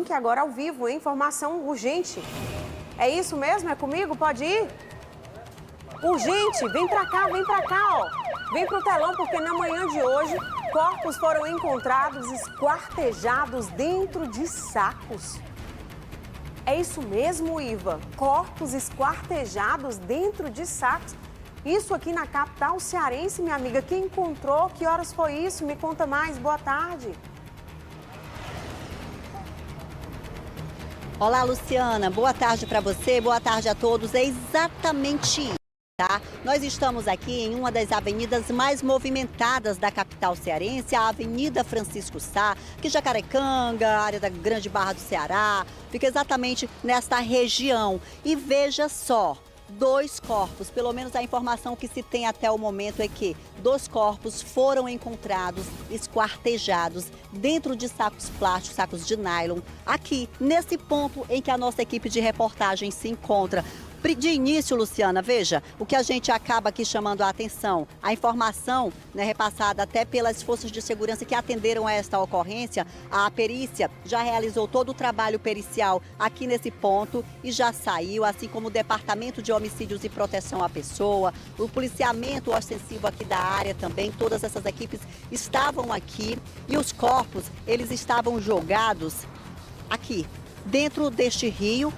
link agora ao vivo, hein? Informação urgente. É isso mesmo? É comigo? Pode ir? Urgente, vem pra cá, ó. Vem pro telão, porque na manhã de hoje, corpos foram encontrados esquartejados dentro de sacos. É isso mesmo, Iva? Corpos esquartejados dentro de sacos. Isso aqui na capital cearense, minha amiga. Quem encontrou? Que horas foi isso? Me conta mais. Boa tarde. Olá, Luciana. Boa tarde para você, boa tarde a todos. É exatamente isso, tá? Nós estamos aqui em uma das avenidas mais movimentadas da capital cearense, a Avenida Francisco Sá, que Jacarecanga, área da Grande Barra do Ceará, fica exatamente nesta região. E veja só, 2 corpos, pelo menos a informação que se tem até o momento é que 2 corpos foram encontrados esquartejados dentro de sacos plásticos, sacos de nylon, aqui nesse ponto em que a nossa equipe de reportagem se encontra. De início, Luciana, veja, o que a gente acaba aqui chamando a atenção, a informação, né, repassada até pelas forças de segurança que atenderam a esta ocorrência, a perícia já realizou todo o trabalho pericial aqui nesse ponto e já saiu, assim como o Departamento de Homicídios e Proteção à Pessoa, o policiamento ostensivo aqui da área também, todas essas equipes estavam aqui e os corpos, eles estavam jogados aqui, dentro deste rio,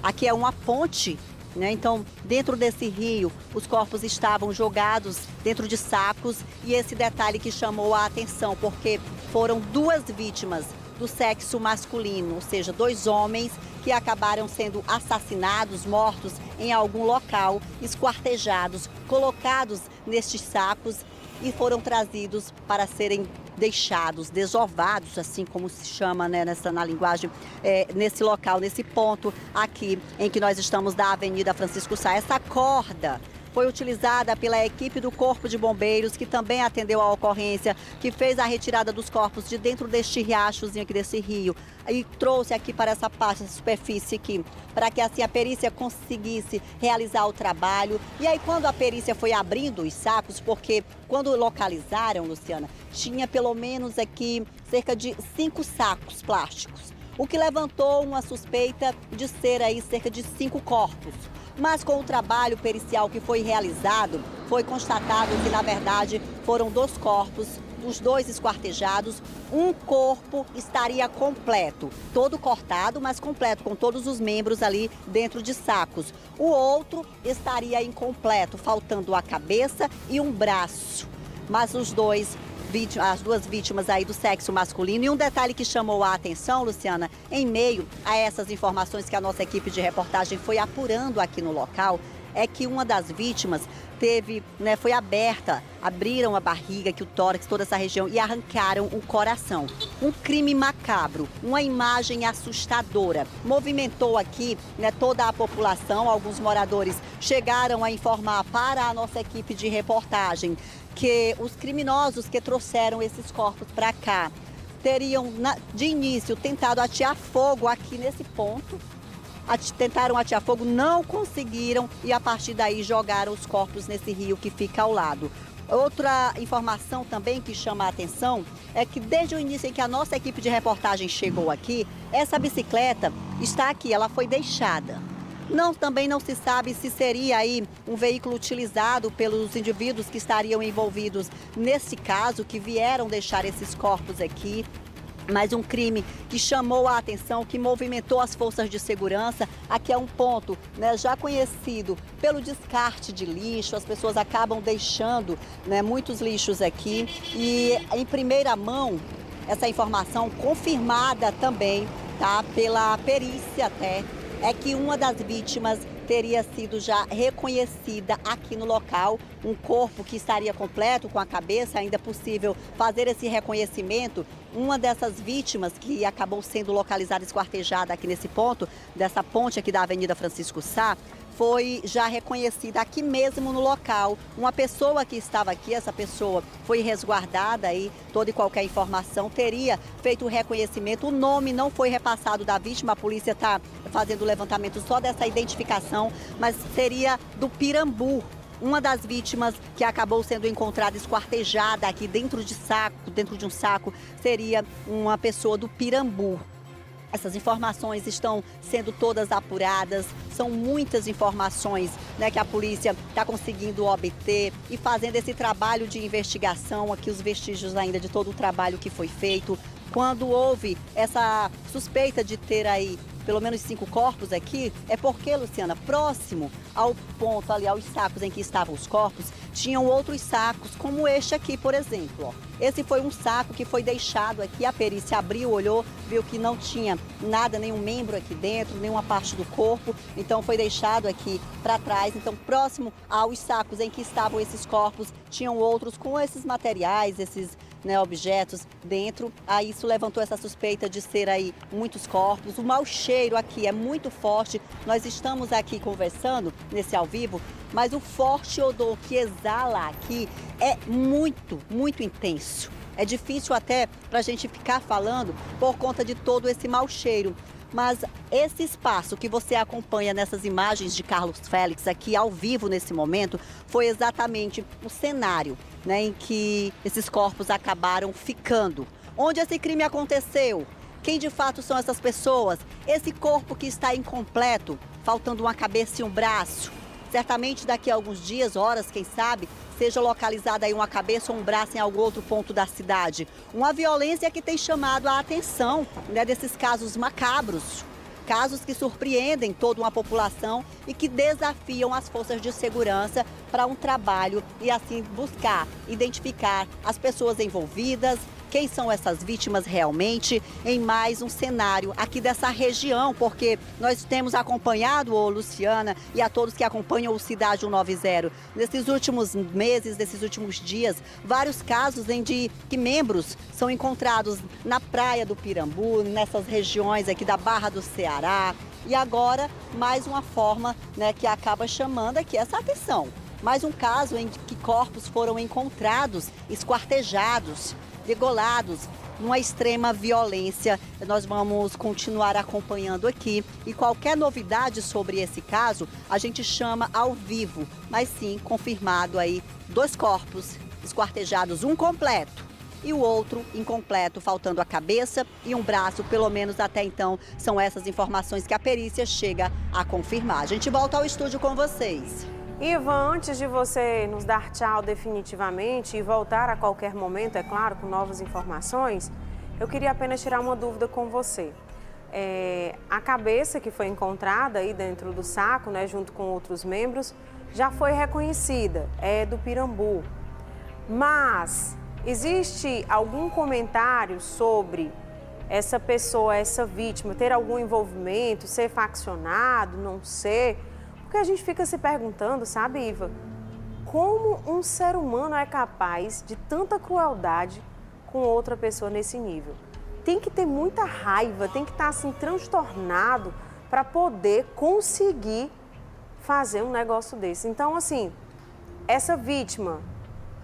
aqui é uma ponte. Então, dentro desse rio, os corpos estavam jogados dentro de sacos e esse detalhe que chamou a atenção, porque foram 2 vítimas do sexo masculino, ou seja, 2 homens que acabaram sendo assassinados, mortos em algum local, esquartejados, colocados nestes sacos e foram trazidos para serem deixados, desovados, assim como se chama, né, na linguagem, nesse local, nesse ponto aqui em que nós estamos da Avenida Francisco Sá. Essa corda foi utilizada pela equipe do Corpo de Bombeiros, que também atendeu a ocorrência, que fez a retirada dos corpos de dentro deste riachozinho aqui desse rio e trouxe aqui para essa parte, essa superfície aqui, para que assim a perícia conseguisse realizar o trabalho. E aí quando a perícia foi abrindo os sacos, porque quando localizaram, Luciana, tinha pelo menos aqui cerca de 5 sacos plásticos, o que levantou uma suspeita de ser aí cerca de 5 corpos. Mas com o trabalho pericial que foi realizado, foi constatado que, na verdade, foram 2 corpos, os 2 esquartejados. Um corpo estaria completo, todo cortado, mas completo, com todos os membros ali dentro de sacos. O outro estaria incompleto, faltando a cabeça e um braço. Mas as 2 vítimas aí do sexo masculino. E um detalhe que chamou a atenção, Luciana, em meio a essas informações que a nossa equipe de reportagem foi apurando aqui no local, é que uma das vítimas foi aberta, abriram a barriga, que o tórax, toda essa região, e arrancaram o coração. Um crime macabro, uma imagem assustadora. Movimentou aqui, toda a população, alguns moradores chegaram a informar para a nossa equipe de reportagem que os criminosos que trouxeram esses corpos para cá teriam, de início, tentado atear fogo aqui nesse ponto. Tentaram atear fogo, não conseguiram e a partir daí jogaram os corpos nesse rio que fica ao lado. Outra informação também que chama a atenção é que desde o início em que a nossa equipe de reportagem chegou aqui, essa bicicleta está aqui, ela foi deixada. Também não se sabe se seria aí um veículo utilizado pelos indivíduos que estariam envolvidos nesse caso, que vieram deixar esses corpos aqui. Mas um crime que chamou a atenção, que movimentou as forças de segurança. Aqui é um ponto, já conhecido pelo descarte de lixo. As pessoas acabam deixando, muitos lixos aqui. E em primeira mão, essa informação confirmada também, tá, pela perícia até, é que uma das vítimas teria sido já reconhecida aqui no local, um corpo que estaria completo com a cabeça, ainda é possível fazer esse reconhecimento. Uma dessas vítimas que acabou sendo localizada, esquartejada aqui nesse ponto, dessa ponte aqui da Avenida Francisco Sá, foi já reconhecida aqui mesmo no local. Uma pessoa que estava aqui, essa pessoa foi resguardada aí, toda e qualquer informação, teria feito o reconhecimento. O nome não foi repassado da vítima, a polícia está fazendo o levantamento só dessa identificação, mas seria do Pirambu. Uma das vítimas que acabou sendo encontrada esquartejada aqui dentro de um saco, seria uma pessoa do Pirambu. Essas informações estão sendo todas apuradas, são muitas informações, né, que a polícia está conseguindo obter e fazendo esse trabalho de investigação, aqui os vestígios ainda de todo o trabalho que foi feito. Quando houve essa suspeita de ter aí pelo menos 5 corpos aqui, é porque, Luciana, próximo ao ponto ali, aos sacos em que estavam os corpos, tinham outros sacos, como este aqui, por exemplo. Ó. Esse foi um saco que foi deixado aqui, a perícia abriu, olhou, viu que não tinha nada, nenhum membro aqui dentro, nenhuma parte do corpo, então foi deixado aqui para trás. Então, próximo aos sacos em que estavam esses corpos, tinham outros com esses materiais, esses, né, objetos dentro. Aí isso levantou essa suspeita de ser aí muitos corpos. O mau cheiro aqui é muito forte. Nós estamos aqui conversando nesse ao vivo, mas o forte odor que exala aqui é muito, muito intenso. É difícil até para a gente ficar falando por conta de todo esse mau cheiro. Mas esse espaço que você acompanha nessas imagens de Carlos Félix aqui ao vivo nesse momento foi exatamente o cenário, né, em que esses corpos acabaram ficando. Onde esse crime aconteceu? Quem de fato são essas pessoas? Esse corpo que está incompleto, faltando uma cabeça e um braço. Certamente daqui a alguns dias, horas, quem sabe, seja localizada aí uma cabeça ou um braço em algum outro ponto da cidade. Uma violência que tem chamado a atenção, né, desses casos macabros. Casos que surpreendem toda uma população e que desafiam as forças de segurança para um trabalho e assim buscar identificar as pessoas envolvidas, quem são essas vítimas realmente, em mais um cenário aqui dessa região, porque nós temos acompanhado, Luciana, e a todos que acompanham o Cidade 190, nesses últimos meses, nesses últimos dias, vários casos em que membros são encontrados na praia do Pirambu, nessas regiões aqui da Barra do Ceará. E agora, mais uma forma, né, que acaba chamando aqui essa atenção. Mais um caso em que corpos foram encontrados esquartejados, degolados, numa extrema violência. Nós vamos continuar acompanhando aqui e qualquer novidade sobre esse caso a gente chama ao vivo, mas sim confirmado aí 2 corpos esquartejados, um completo e o outro incompleto, faltando a cabeça e um braço, pelo menos até então são essas informações que a perícia chega a confirmar. A gente volta ao estúdio com vocês. Ivan, antes de você nos dar tchau definitivamente e voltar a qualquer momento, é claro, com novas informações, eu queria apenas tirar uma dúvida com você. A cabeça que foi encontrada aí dentro do saco, né, junto com outros membros, já foi reconhecida, é do Pirambu. Mas existe algum comentário sobre essa pessoa, essa vítima, ter algum envolvimento, ser faccionado, não ser? Porque a gente fica se perguntando, sabe, Iva, como um ser humano é capaz de tanta crueldade com outra pessoa nesse nível? Tem que ter muita raiva, tem que estar assim transtornado para poder conseguir fazer um negócio desse. Então, assim, essa vítima,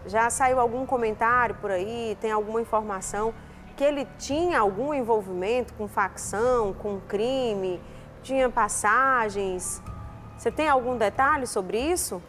já saiu algum comentário por aí, tem alguma informação que ele tinha algum envolvimento com facção, com crime, tinha passagens? Você tem algum detalhe sobre isso?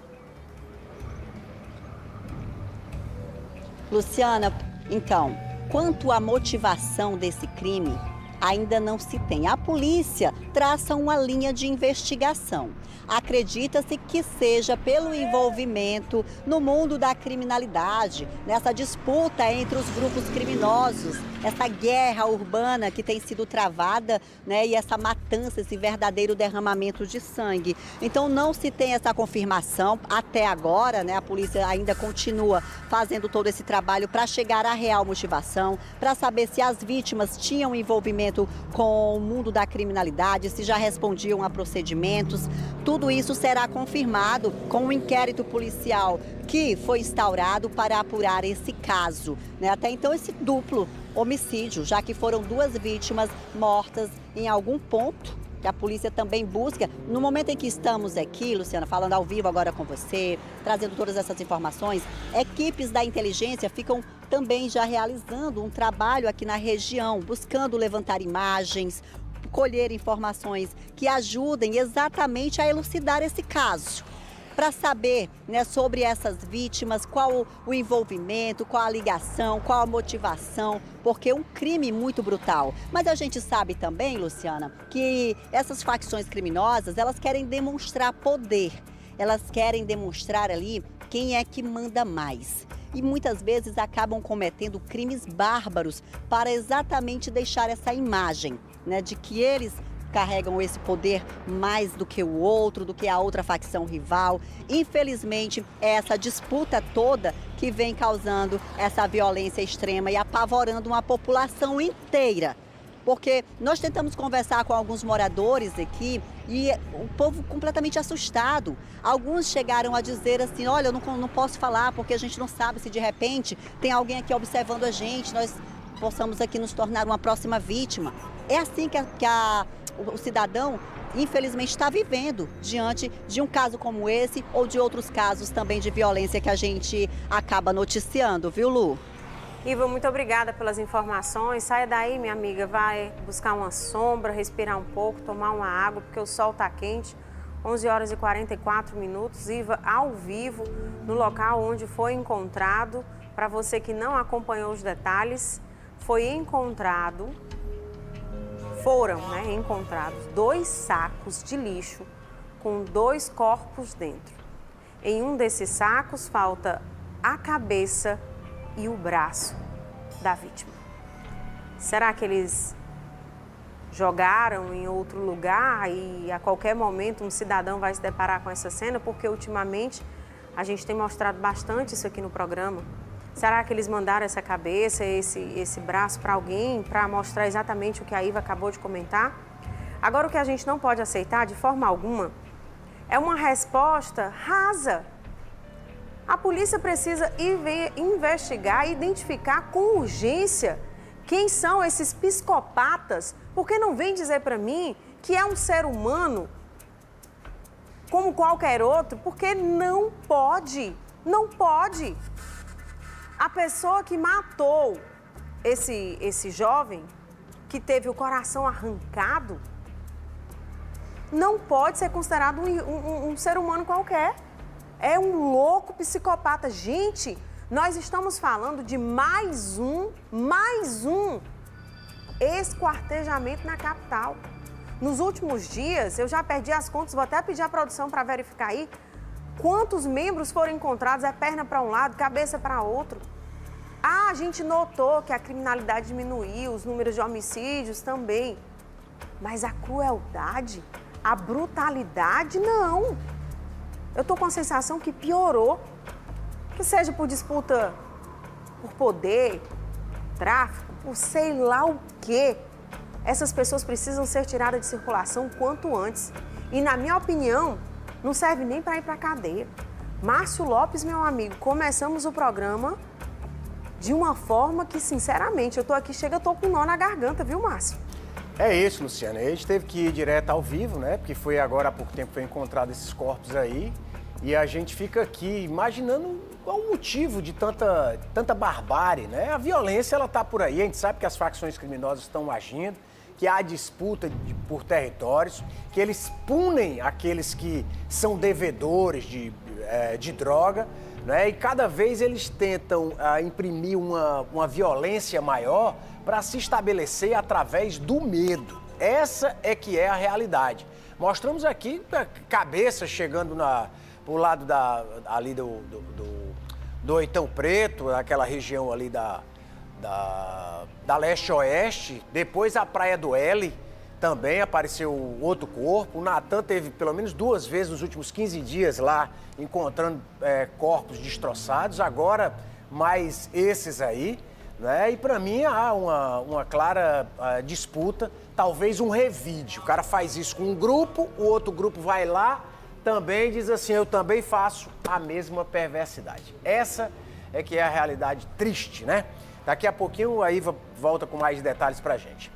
Luciana, então, quanto à motivação desse crime, ainda não se tem. A polícia traça uma linha de investigação. Acredita-se que seja pelo envolvimento no mundo da criminalidade, nessa disputa entre os grupos criminosos, essa guerra urbana que tem sido travada, né, e essa matança, esse verdadeiro derramamento de sangue. Então não se tem essa confirmação até agora, né? A polícia ainda continua fazendo todo esse trabalho para chegar à real motivação, para saber se as vítimas tinham envolvimento com o mundo da criminalidade, se já respondiam a procedimentos. Tudo isso será confirmado com um inquérito policial que foi instaurado para apurar esse caso, né? Até então esse duplo homicídio, já que foram 2 vítimas mortas em algum ponto que a polícia também busca. No momento em que estamos aqui, Luciana, falando ao vivo agora com você, trazendo todas essas informações, equipes da inteligência ficam também já realizando um trabalho aqui na região, buscando levantar imagens, colher informações que ajudem exatamente a elucidar esse caso. para saber, né, sobre essas vítimas, qual o envolvimento, qual a ligação, qual a motivação, porque é um crime muito brutal. Mas a gente sabe também, Luciana, que essas facções criminosas, elas querem demonstrar poder, elas querem demonstrar ali quem é que manda mais. E muitas vezes acabam cometendo crimes bárbaros para exatamente deixar essa imagem, né, de que eles carregam esse poder mais do que o outro, do que a outra facção rival. Infelizmente, é essa disputa toda que vem causando essa violência extrema e apavorando uma população inteira. Porque nós tentamos conversar com alguns moradores aqui e o povo completamente assustado. Alguns chegaram a dizer assim, olha, eu não posso falar porque a gente não sabe se de repente tem alguém aqui observando a gente, nós possamos aqui nos tornar uma próxima vítima. É assim que o cidadão, infelizmente, está vivendo diante de um caso como esse ou de outros casos também de violência que a gente acaba noticiando, viu, Lu? Iva, muito obrigada pelas informações. Saia daí, minha amiga, vai buscar uma sombra, respirar um pouco, tomar uma água, porque o sol está quente. 11 horas e 44 minutos, Iva, ao vivo, no local onde foi encontrado. Para você que não acompanhou os detalhes, foram encontrados 2 sacos de lixo com 2 corpos dentro. Em um desses sacos falta a cabeça e o braço da vítima. Será que eles jogaram em outro lugar e a qualquer momento um cidadão vai se deparar com essa cena? Porque ultimamente a gente tem mostrado bastante isso aqui no programa. Será que eles mandaram essa cabeça, esse braço para alguém para mostrar exatamente o que a Iva acabou de comentar? Agora, o que a gente não pode aceitar de forma alguma é uma resposta rasa. A polícia precisa investigar e identificar com urgência quem são esses psicopatas, porque não vem dizer para mim que é um ser humano como qualquer outro, porque não pode. A pessoa que matou esse jovem, que teve o coração arrancado, não pode ser considerado um ser humano qualquer. É um louco psicopata. Gente, nós estamos falando de mais um esquartejamento na capital. Nos últimos dias, eu já perdi as contas, vou até pedir à produção para verificar aí, quantos membros foram encontrados, é perna para um lado, cabeça para outro. A gente notou que a criminalidade diminuiu, os números de homicídios também. Mas a crueldade, a brutalidade, não. Eu tô com a sensação que piorou. Que seja por disputa por poder, tráfico, por sei lá o quê. Essas pessoas precisam ser tiradas de circulação quanto antes. E, na minha opinião, não serve nem para ir para a cadeia. Márcio Lopes, meu amigo, começamos o programa de uma forma que, sinceramente, eu tô aqui, eu tô com um nó na garganta, viu, Márcio? É isso, Luciana. A gente teve que ir direto ao vivo, né? Porque foi agora há pouco tempo que foi encontrado esses corpos aí. E a gente fica aqui imaginando qual o motivo de tanta barbárie, né? A violência, ela tá por aí. A gente sabe que as facções criminosas estão agindo, que há disputa por territórios, que eles punem aqueles que são devedores de droga, né? E cada vez eles tentam imprimir uma violência maior para se estabelecer através do medo. Essa é que é a realidade. Mostramos aqui a cabeça chegando pro lado ali do Oitão Preto, aquela região ali da leste-oeste. Depois a Praia do L também apareceu outro corpo. O Natan teve pelo menos 2 vezes nos últimos 15 dias lá encontrando corpos destroçados. Agora mais esses aí, né? E para mim há uma clara disputa, talvez um revide. O cara faz isso com um grupo, o outro grupo vai lá, também diz assim, eu também faço a mesma perversidade. Essa é que é a realidade triste, né? Daqui a pouquinho a Iva volta com mais detalhes pra gente.